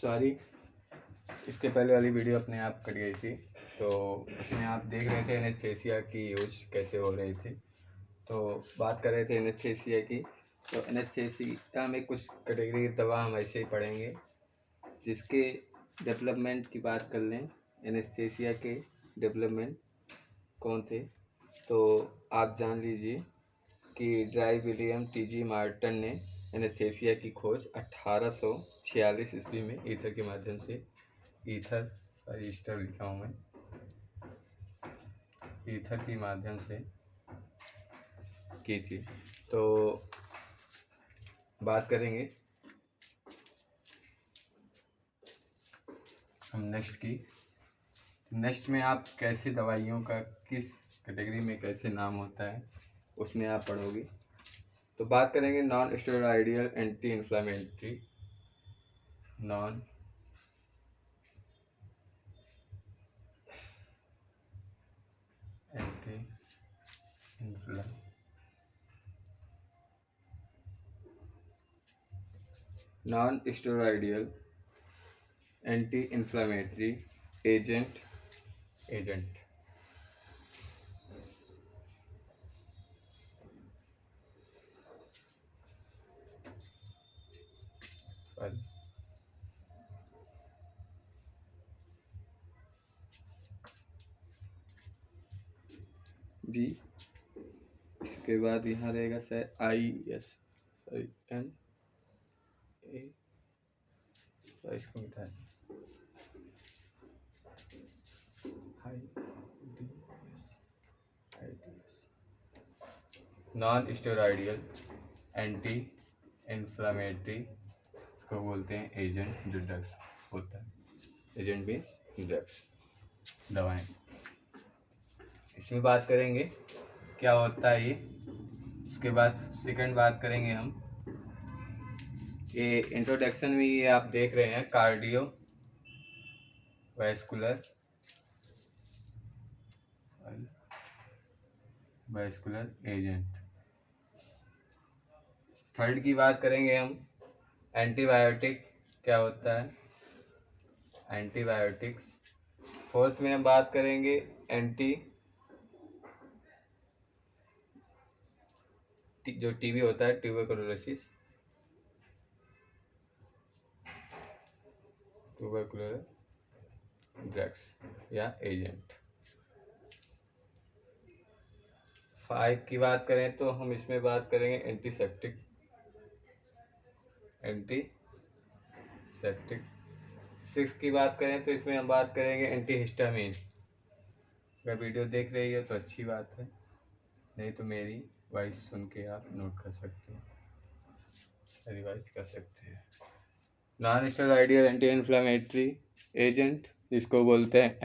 Sorry, इसके पहले वाली वीडियो अपने आप कट गई थी। तो उसमें आप देख रहे थे एनेस्थीसिया की यूज कैसे हो रही थी। तो बात कर रहे थे एनेस्थीसिया की। तो एनेस्थीसिया में कुछ कैटेगरी दवा हम ऐसे ही पढ़ेंगे जिसके डेवलपमेंट की बात कर लें। एनेस्थीसिया के डेवलपमेंट कौन थे, तो आप जान लीजिए कि ड्राई विलियम टी.जी. मार्टन ने एनेस्थीसिया की खोज 1846 ईस्वी में ईथर के माध्यम से, ईथर ईस्टर लिखा हूँ मैं, ईथर के माध्यम से की थी। तो बात करेंगे हम नेक्स्ट में आप कैसे दवाइयों का किस कैटेगरी में कैसे नाम होता है उसमें आप पढ़ोगे। तो बात करेंगे non steroidal anti inflammatory, non anti non steroidal anti inflammatory agent जी। इसके बाद यहाँ रहेगा सर इसको मिटा नॉन स्टेरॉयडियल एंटी इन्फ्लामेटरी, इसको बोलते हैं एजेंट, जो ड्रग्स होता है। एजेंट मीन्स ड्रग्स, दवाएं। इसमें बात करेंगे क्या होता है ये। उसके बाद सेकंड बात करेंगे हम, ये इंट्रोडक्शन में ये आप देख रहे हैं कार्डियो वैस्कुलर एजेंट। थर्ड की बात करेंगे हम, एंटीबायोटिक क्या होता है, एंटीबायोटिक्स। फोर्थ में हम बात करेंगे जो टीबी होता है, ट्यूबरकुलोसिस, ट्यूबरकुलर ड्रग्स या एजेंट। 5 की बात करें तो हम इसमें बात करेंगे एंटीसेप्टिक। 6 की बात करें तो इसमें हम बात करेंगे एंटीहिस्टामिन। अगर वीडियो देख रही हो तो अच्छी बात है, नहीं तो मेरी वॉइस सुन के आप नोट कर सकते हैं, रिवाइज कर सकते हैं। Non steroidal anti inflammatory agent, जिसको बोलते हैं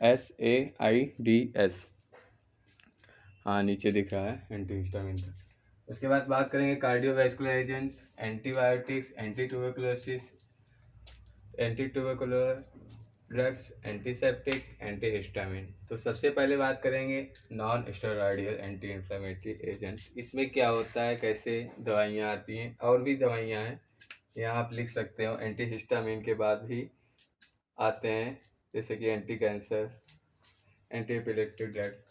NSAIDs। हाँ, नीचे दिख रहा है एंटीहिस्टामिन का। उसके बाद बात करेंगे cardiovascular agent, antibiotics, anti tubercular drugs, antiseptic, antihistamine. तो सबसे पहले बात करेंगे non steroidal anti inflammatory agent. इसमें क्या होता है, कैसे दवाइयाँ आती हैं, और भी दवाइयाँ हैं यहाँ आप लिख सकते हो। एंटीहिस्टामिन के बाद भी आते हैं जैसे कि anti cancer, anti epileptic drug,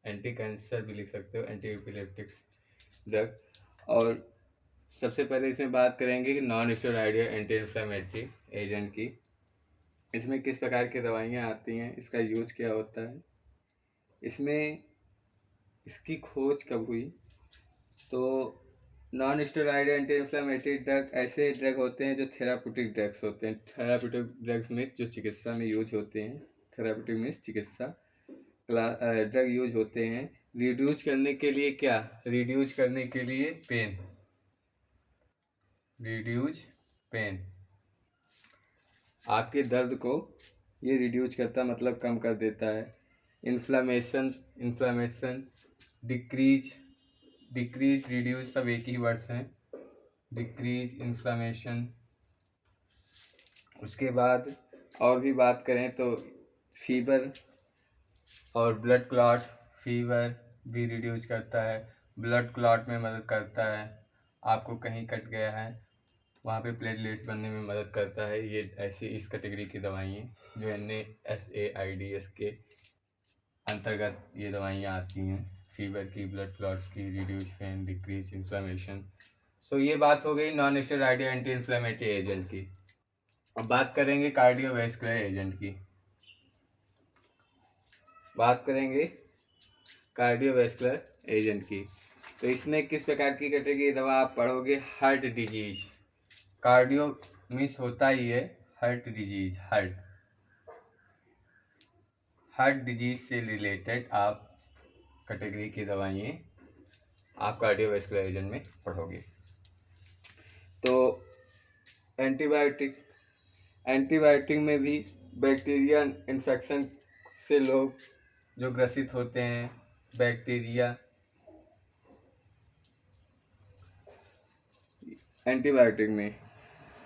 anti cancer भी लिख सकते हो, एंटी एपिलेप्टिक्स ड्रग। और सबसे पहले इसमें बात करेंगे कि non steroidal anti inflammatory agent की। इसमें किस प्रकार की दवाइयाँ आती हैं, इसका यूज क्या होता है, इसमें इसकी खोज कब हुई। तो non steroid anti inflammatory drug ऐसे ड्रग होते हैं जो थेराप्यूटिक ड्रग्स होते हैं। थेराप्यूटिक ड्रग्स में जो चिकित्सा में यूज होते हैं, थेराप्यूटिक में चिकित्सा ड्रग यूज होते हैं रिड्यूस करने के लिए। क्या रिड्यूस करने के लिए? पेन, रिड्यूस पेन, आपके दर्द को ये रिड्यूस करता, मतलब कम कर देता है। इन्फ्लामेशन, डिक्रीज, रिड्यूस सब एक ही वर्ड्स हैं, डिक्रीज इन्फ्लामेशन। उसके बाद और भी बात करें तो फीवर और ब्लड क्लॉट, फीवर भी रिड्यूस करता है, ब्लड क्लॉट में मदद करता है। आपको कहीं कट गया है वहाँ पे प्लेटलेट्स बनने में मदद करता है। ये ऐसी इस कैटेगरी की दवाइयाँ जो NSAIDs के अंतर्गत ये दवाइयाँ आती हैं, फीवर की, ब्लड क्लॉट्स की, रिड्यूस पेन, डिक्रीज इन्फ्लेमेशन। सो ये बात हो गई non steroidal anti inflammatory agent की। अब बात करेंगे कार्डियोवैस्कुलर एजेंट की। बात करेंगे कार्डियोवैस्कुलर एजेंट की, तो इसमें किस प्रकार की कैटेगरी दवा आप पढ़ोगे? Heart disease. कार्डियो मीन्स होता ही है हार्ट डिजीज, हार्ट डिजीज से रिलेटेड आप कैटेगरी की दवाइयाँ आप कार्डियोवैस्कुलर एजेंट में पढ़ोगे। तो एंटीबायोटिक में भी बैक्टीरिया इन्फेक्शन से लोग जो ग्रसित होते हैं, बैक्टीरिया एंटीबायोटिक में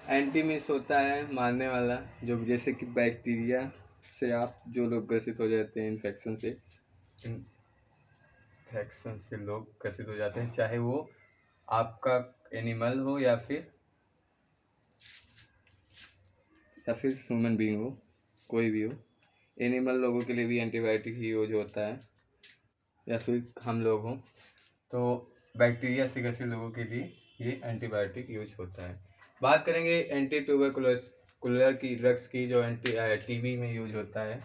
एंटी मीन्स होता है मारने वाला, जो जैसे कि बैक्टीरिया से आप जो लोग ग्रसित हो जाते हैं, इन्फेक्शन से लोग ग्रसित हो जाते हैं, चाहे वो आपका एनिमल हो या फिर ह्यूमन बीइंग हो, कोई भी हो। एनिमल लोगों के लिए भी एंटीबायोटिक ही यूज होता है, या फिर हम लोग हों तो बैक्टीरिया से ग्रसित लोगों के लिए ये एंटीबायोटिक यूज होता है। बात करेंगे एंटी ट्यूबरकुलर की ड्रग्स की, जो टीबी में यूज होता है।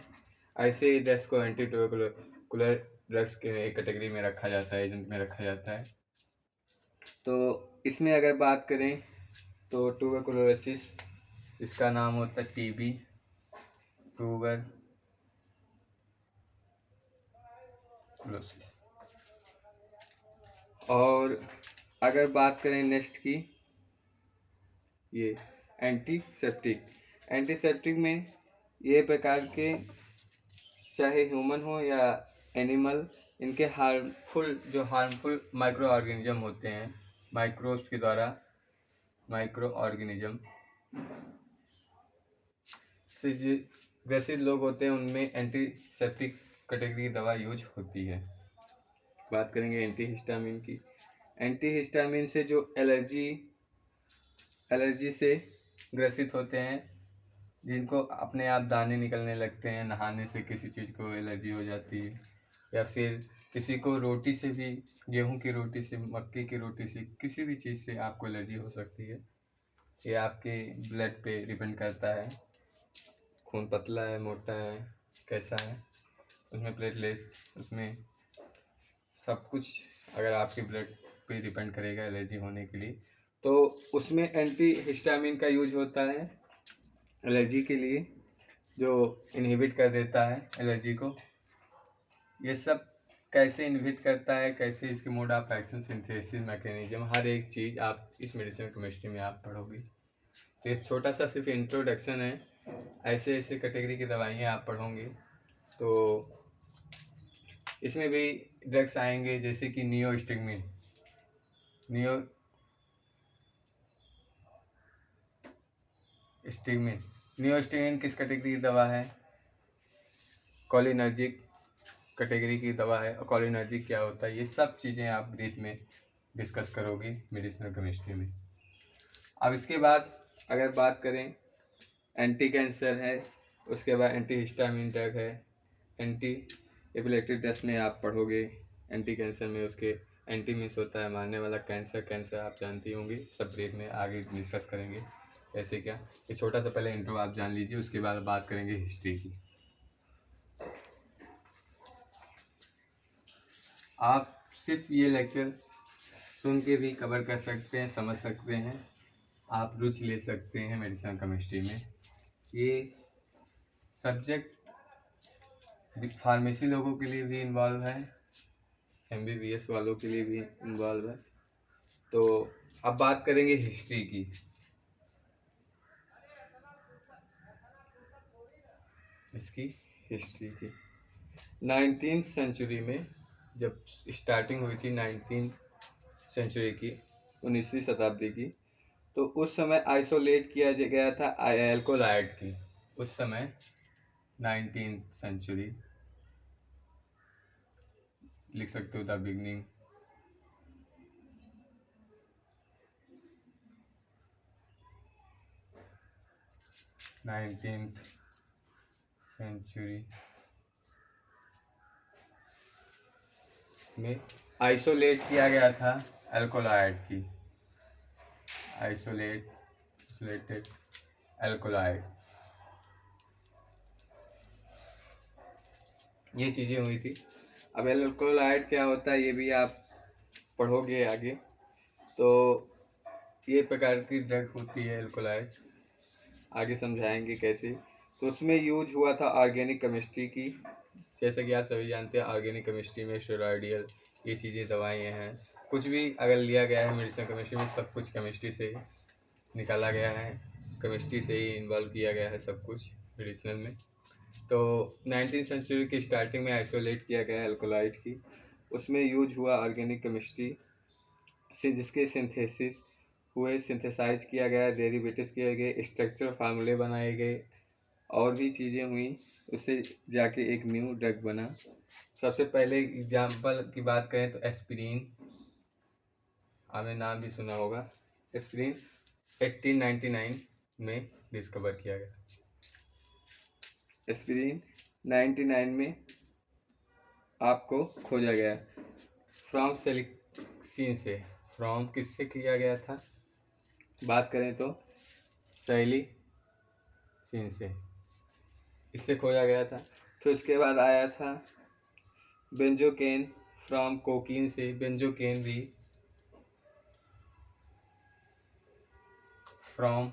ऐसे ड्रग्स को एंटी ट्यूबरकुलर ड्रग्स के एक कैटेगरी में रखा जाता है, एजेंट में रखा जाता है। तो इसमें अगर बात करें तो ट्यूबरकुलोसिस, इसका नाम होता है टीबी, ट्यूबरकुलोसिस। और अगर बात करें नेक्स्ट की, ये एंटीसेप्टिक में ये प्रकार के चाहे ह्यूमन हो या एनिमल, इनके हार्मफुल माइक्रो ऑर्गेनिज्म होते हैं, माइक्रोब्स के द्वारा माइक्रो ऑर्गेनिज्म से जो ग्रसित लोग होते हैं उनमें एंटीसेप्टिक कैटेगरी की दवा यूज होती है। बात करेंगे एंटीहिस्टामिन की। एंटीहिस्टामिन से जो एलर्जी से ग्रसित होते हैं, जिनको अपने आप दाने निकलने लगते हैं, नहाने से किसी चीज़ को एलर्जी हो जाती है, या फिर किसी को रोटी से भी, गेहूं की रोटी से, मक्के की रोटी से, किसी भी चीज़ से आपको एलर्जी हो सकती है। ये आपके ब्लड पे डिपेंड करता है, खून पतला है, मोटा है, कैसा है, उसमें प्लेटलेट्स, उसमें सब कुछ अगर आपके ब्लड पे डिपेंड करेगा एलर्जी होने के लिए। तो उसमें एंटी हिस्टामिन का यूज होता है एलर्जी के लिए, जो इनहिबिट कर देता है एलर्जी को। ये सब कैसे इनहिबिट करता है, कैसे इसके mode of action, synthesis mechanism, हर एक चीज़ आप इस मेडिसिन केमिस्ट्री में आप पढ़ोगे। तो ये छोटा सा सिर्फ इंट्रोडक्शन है, ऐसे ऐसे कैटेगरी की दवाइयाँ आप पढ़ोगे। तो इसमें भी ड्रग्स आएंगे जैसे कि नियोस्टिगमिन किस कैटेगरी की दवा है? कोलिनर्जिक कैटेगरी की दवा है। और कोलिनर्जिक क्या होता है, ये सब चीज़ें आप ब्रीफ में डिस्कस करोगे मेडिसिनल केमिस्ट्री में। अब इसके बाद अगर बात करें, एंटी कैंसर है, उसके बाद एंटी हिस्टामिन ड्रग है, एंटी एपिलेप्टिक ड्रग्स में आप पढ़ोगे। एंटी कैंसर में उसके एंटी मीन्स होता है मारने वाला, कैंसर आप जानती होंगी, सब ब्रीफ में आगे डिस्कस करेंगे ऐसे क्या। ये छोटा सा पहले इंट्रो आप जान लीजिए, उसके बाद बात करेंगे हिस्ट्री की। आप सिर्फ ये लेक्चर सुन के भी कवर कर सकते हैं, समझ सकते हैं, आप रुचि ले सकते हैं मेडिसिनल केमिस्ट्री में। ये सब्जेक्ट फार्मेसी लोगों के लिए भी इन्वॉल्व है, MBBS वालों के लिए भी इन्वॉल्व है। तो अब बात करेंगे हिस्ट्री की। इसकी हिस्ट्री की 19th सेंचुरी में जब स्टार्टिंग हुई थी, 19th सेंचुरी की, 19वीं शताब्दी की, तो उस समय आइसोलेट किया गया था अल्कोहल आयड की। उस समय 19th सेंचुरी लिख सकते हो, द बिगनिंग। 19th सेंचुरी में आइसोलेट किया गया था एल्कोलाइड की, आइसोलेटेड एल्कोलाइड, ये चीज़ें हुई थी। अब एल्कोलाइड क्या होता है ये भी आप पढ़ोगे आगे, तो ये प्रकार की ड्रग होती है एल्कोलाइड, आगे समझाएंगे कैसे। तो उसमें यूज हुआ था ऑर्गेनिक केमिस्ट्री की, जैसे कि आप सभी जानते हैं ऑर्गेनिक केमिस्ट्री में स्टेरॉयडियल ये चीज़ें दवाएं हैं, कुछ भी अगर लिया गया है मेडिसिन केमिस्ट्री में सब कुछ केमिस्ट्री से निकाला गया है, केमिस्ट्री से ही इन्वॉल्व किया गया है सब कुछ मेडिसिन में। तो 19वीं सेंचुरी की स्टार्टिंग में आइसोलेट किया गया एल्कोलाइड की, उसमें यूज हुआ ऑर्गेनिक केमिस्ट्री से, जिसके सिंथेसिस हुए, सिंथेसाइज किया गया, डेरिवेटिव्स किए गए, स्ट्रक्चर फार्मूले बनाए गए और भी चीज़ें हुई, उससे जाके एक न्यू ड्रग बना। सबसे पहले एग्जाम्पल की बात करें तो एस्पिरिन, आपने नाम भी सुना होगा। एस्पिरिन 1899 में डिस्कवर किया गया। एस्पिरिन 99 में आपको खोजा गया फ्रॉम सेलिक्सिन से। फ्रॉम किससे किया गया था, बात करें तो सेलिक्सिन से, इससे खोजा गया था। फिर उसके बाद आया था बेंजोकेन फ्रॉम कोकीन से, बेंजोकेन भी फ्रॉम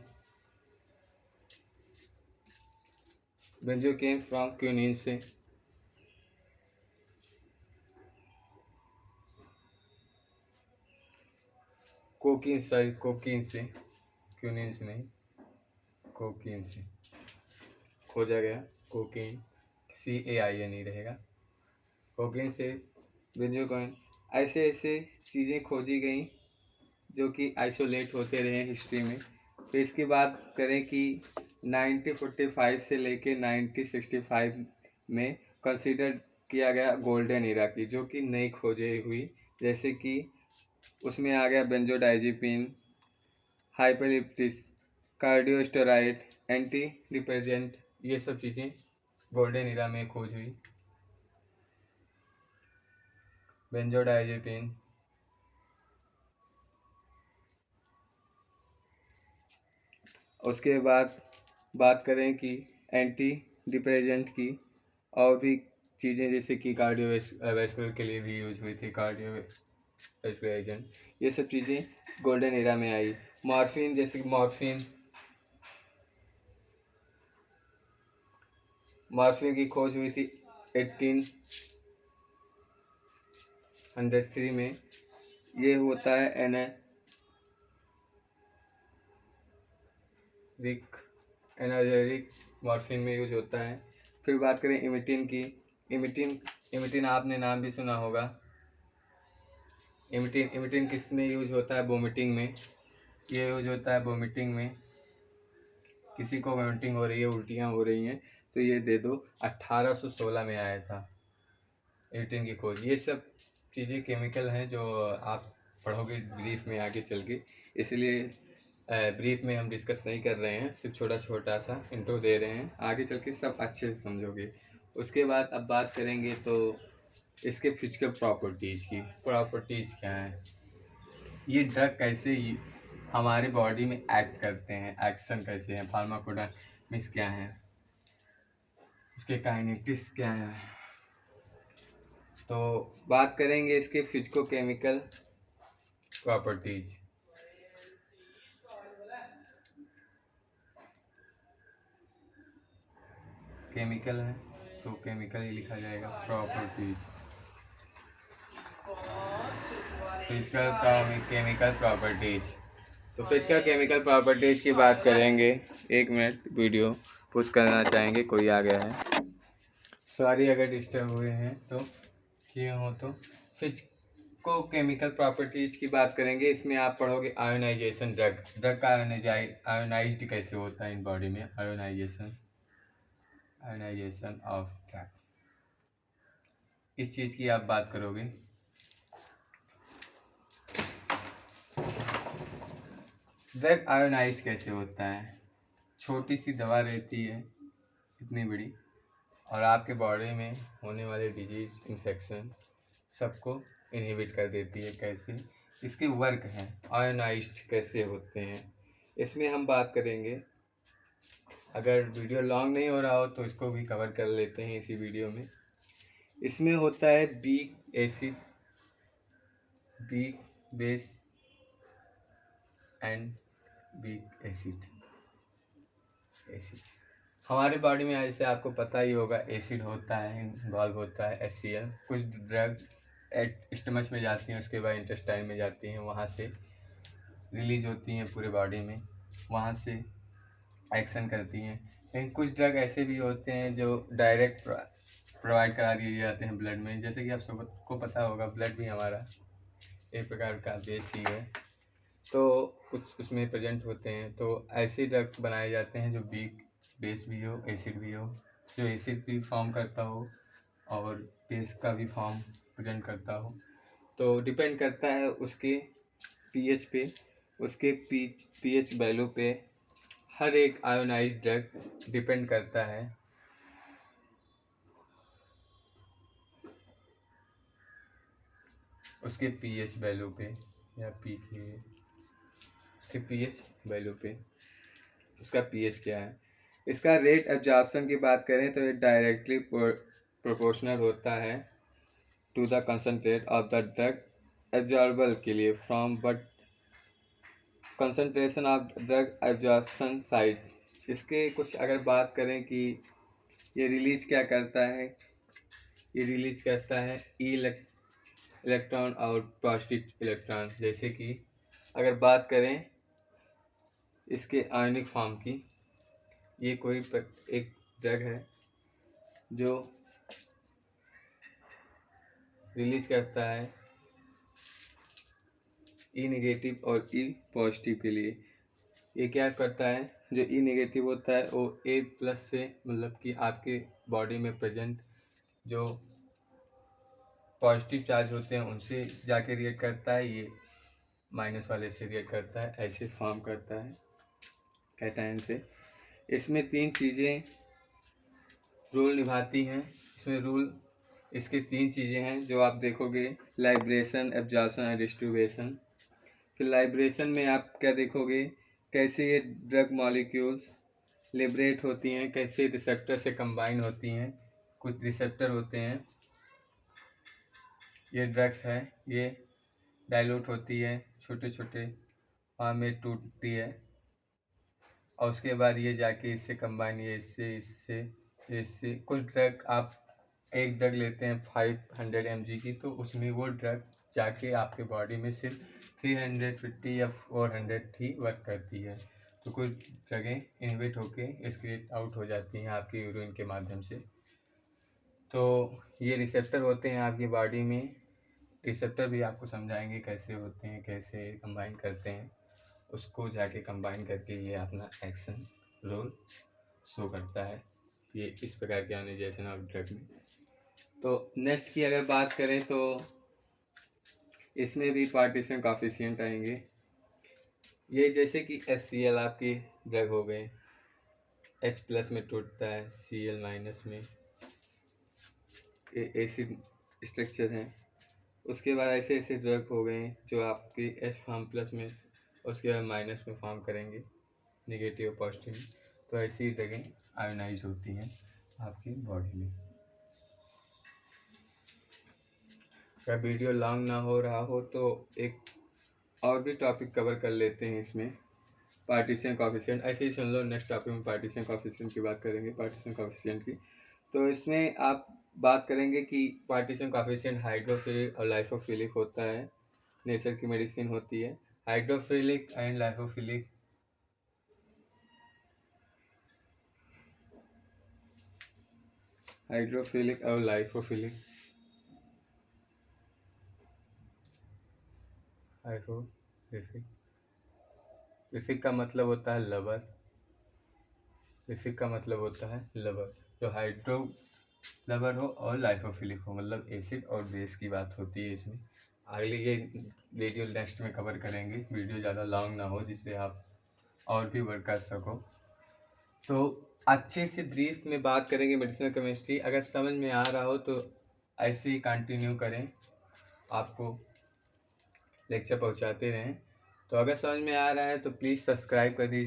बेंजोकेन फ्रॉम क्यूनिन से। कोकीन से, क्यूनिन से नहीं, कोकीन से खोजा गया। कोकीन CAIN नहीं रहेगा, कोकीन से बेंजोकेन, ऐसे ऐसे चीज़ें खोजी गई जो कि आइसोलेट होते रहे हिस्ट्री में। फिर इसकी बात करें कि 1945 से लेके 1965 में कंसीडर किया गया गोल्डन एरा की, जो कि नई खोजें हुई, जैसे कि उसमें आ गया बेंजोडाइजेपिन, हाइपरलिप्टिस, कार्डियोस्टेरॉइड, एंटी डिप्रेसेंट, ये सब चीज़ें गोल्डन एरा में खोज हुई। बेंजोडाइजेपिन, उसके बाद बात करें कि एंटी डिप्रेसेंट की और भी चीज़ें, जैसे कि कार्डियोवैस्कुलर के लिए भी यूज हुई थी, कार्डियोवैस्कुलर एजेंट, ये सब चीज़ें गोल्डन एरा में आई। मॉर्फिन, जैसे कि मॉर्फिन की खोज हुई थी 1803 में। ये होता है एनर्जेटिक मॉर्फिन में यूज होता है। फिर बात करें इमिटिन की, इमिटिन आपने नाम भी सुना होगा। इमिटिन किस में यूज होता है, वोमिटिंग में, ये यूज होता है वोमिटिंग में। किसी को वोमिटिंग हो रही है, उल्टियाँ हो रही हैं, तो ये दे दो। 1816 में आया था इमिटिन की खोज। ये सब चीज़ें केमिकल हैं जो आप पढ़ोगे ब्रीफ में आगे चल के, इसलिए ब्रीफ में हम डिस्कस नहीं कर रहे हैं, सिर्फ छोटा सा इंट्रो दे रहे हैं, आगे चल के सब अच्छे से समझोगे। उसके बाद अब बात करेंगे तो इसके फिजिकल प्रॉपर्टीज़ की। प्रॉपर्टीज़ क्या हैं, ये ड्रग कैसे हमारे बॉडी में एक्ट करते हैं, एक्शन कैसे हैं, फार्माकोडायनेमिक्स क्या है, इसके काइनेटिक्स क्या है। तो बात करेंगे इसके फिजिको केमिकल प्रॉपर्टीज़। केमिकल है तो केमिकल ही लिखा जाएगा, प्रॉपर्टीज, फिजिकल केमिकल प्रॉपर्टीज। तो फिजिकल केमिकल प्रॉपर्टीज की बात करेंगे। 1 मिनट, वीडियो पुश करना चाहेंगे, कोई आ गया है, सॉरी अगर डिस्टर्ब हुए हैं तो, किए हो तो। फिजिको केमिकल प्रॉपर्टीज की बात करेंगे, इसमें आप पढ़ोगे आयोनाइजेशन, ड्रग का आयोनाइज्ड कैसे होता है इन बॉडी में, आयोनाइजेशन ऑफ ड्रग, इस चीज़ की आप बात करोगे। ड्रग आयोनाइज कैसे होता है, छोटी सी दवा रहती है इतनी बड़ी, और आपके बॉडी में होने वाले डिजीज इन्फेक्शन सबको इनहिबिट कर देती है। कैसे इसके वर्क हैं, आयोनाइज्ड कैसे होते हैं, इसमें हम बात करेंगे। अगर वीडियो लॉन्ग नहीं हो रहा हो तो इसको भी कवर कर लेते हैं इसी वीडियो में। इसमें होता है weak acid, weak base and weak acid. हमारे बॉडी में जैसे आपको पता ही होगा एसिड होता है, इन्वॉल्व होता है HCl। कुछ ड्रग स्टमच में जाती हैं, उसके बाद इंटेस्टाइन में जाती हैं, वहाँ से रिलीज होती हैं पूरे बॉडी में, वहाँ से एक्शन करती हैं। लेकिन कुछ ड्रग ऐसे भी होते हैं जो डायरेक्ट प्रोवाइड करा दिए जाते हैं ब्लड में। जैसे कि आप सबको पता होगा ब्लड भी हमारा एक प्रकार का बेस ही है, तो कुछ उसमें प्रेजेंट होते हैं। तो ऐसे ड्रग बनाए जाते हैं जो वीक बेस भी हो, एसिड भी हो, जो एसिड भी फॉर्म करता हो और बेस का भी फॉर्म प्रेजेंट करता हो। तो डिपेंड करता है उसके पीएच पे, उसके पीएच वैल्यू पे। हर एक आयोनाइज्ड ड्रग डिपेंड करता है उसके पीएच वैल्यू पे, या उसके पीएच वैल्यू पे उसका पीएच क्या है। इसका रेट एब्जॉर्प्शन की बात करें तो ये डायरेक्टली प्रोपोर्शनल होता है to the concentrate of the drug absorbal के लिए from but concentration of drug absorption site. इसके कुछ अगर बात करें कि ये रिलीज क्या करता है, ये रिलीज करता है इलेक्ट्रॉन और पॉजिटिव इलेक्ट्रॉन। जैसे कि अगर बात करें इसके आयनिक फॉर्म की, ये कोई एक ड्रग है जो रिलीज करता है ई नेगेटिव और ई पॉजिटिव के लिए। ये क्या करता है, जो ई नेगेटिव होता है वो ए प्लस से, मतलब कि आपके बॉडी में प्रेजेंट जो पॉजिटिव चार्ज होते हैं उनसे जाके रिएक्ट करता है, ये माइनस वाले से रिएक्ट करता है, ऐसे फॉर्म करता है कैटायन से। इसमें 3 चीज़ें रोल निभाती हैं। इसमें रूल इसके 3 चीज़ें हैं जो आप देखोगे, लाइब्रेशन, एब्जॉर्प्शन और डिस्ट्रीब्यूशन। फिर लाइब्रेशन में आप क्या देखोगे, कैसे ये ड्रग मॉलिक्यूल्स लिबरेट होती हैं, कैसे रिसेप्टर से कंबाइन होती हैं। कुछ रिसेप्टर होते हैं, ये ड्रग्स है, ये डाइल्यूट होती है, छोटे छोटे फॉर्म में टूटती है, और उसके बाद ये जाके इससे कंबाइन, ये इससे कुछ ड्रग आप एक ड्रग लेते हैं 500 mg की, तो उसमें वो ड्रग जाके आपके बॉडी में सिर्फ 350 या 400 ही वर्क करती है। तो कुछ ड्रगें इनहिबिट होके एक्सक्रीट आउट हो जाती हैं आपके यूरिन के माध्यम से। तो ये रिसेप्टर होते हैं आपकी बॉडी में। रिसेप्टर भी आपको समझाएंगे कैसे होते हैं, कैसे कंबाइन करते हैं, उसको जाके कंबाइन करके ये अपना एक्शन रोल शो करता है। ये इस प्रकार के आयोनाइजेशन ऑफ ड्रग में। तो नेक्स्ट की अगर बात करें तो इसमें भी पार्टीशन कॉफिशिएंट आएंगे। ये जैसे कि HCl आपकी ड्रग हो गए, H+ में टूटता है, Cl- में एसिड स्ट्रक्चर है। उसके बाद ऐसे ऐसे ड्रग हो गए जो आपकी H+ में, उसके बाद माइनस में फॉर्म करेंगे, नेगेटिव पॉजिटिव। तो ऐसी ड्रगें आयोनाइज होती हैं आपकी बॉडी में। अगर वीडियो लॉन्ग ना हो रहा हो तो एक और भी टॉपिक कवर कर लेते हैं इसमें, पार्टीशन कॉफिशिएंट। ऐसे ही सुन लो, नेक्स्ट टॉपिक में पार्टीशन कॉफिशिएंट की बात करेंगे, पार्टीशन कॉफिशिएंट की। तो इसमें आप बात करेंगे कि पार्टीशन कॉफिशिएंट हाइड्रोफिलिक और लाइफोफिलिक होता है, नेचर की मेडिसिन होती है। हाइड्रोफिलिक एंड लाइफोफिलिक, हाइड्रोफिलिक और लाइफोफिलिक। हाइड्रोफिलिक का मतलब होता है लवर, लिफिक का मतलब होता है लवर। जो हाइड्रो लवर हो और लाइफोफिलिक हो, मतलब एसिड और बेस की बात होती है इसमें। अगले ये वीडियो नेक्स्ट में कवर करेंगे, वीडियो ज़्यादा लॉन्ग ना हो जिससे आप और भी वर्क कर सको। तो अच्छे से ब्रीफ में बात करेंगे मेडिसिनल केमिस्ट्री। अगर समझ में आ रहा हो तो ऐसे ही कंटिन्यू करें, आपको लेक्चर पहुंचाते रहें। तो अगर समझ में आ रहा है तो प्लीज़ सब्सक्राइब कर दीजिए।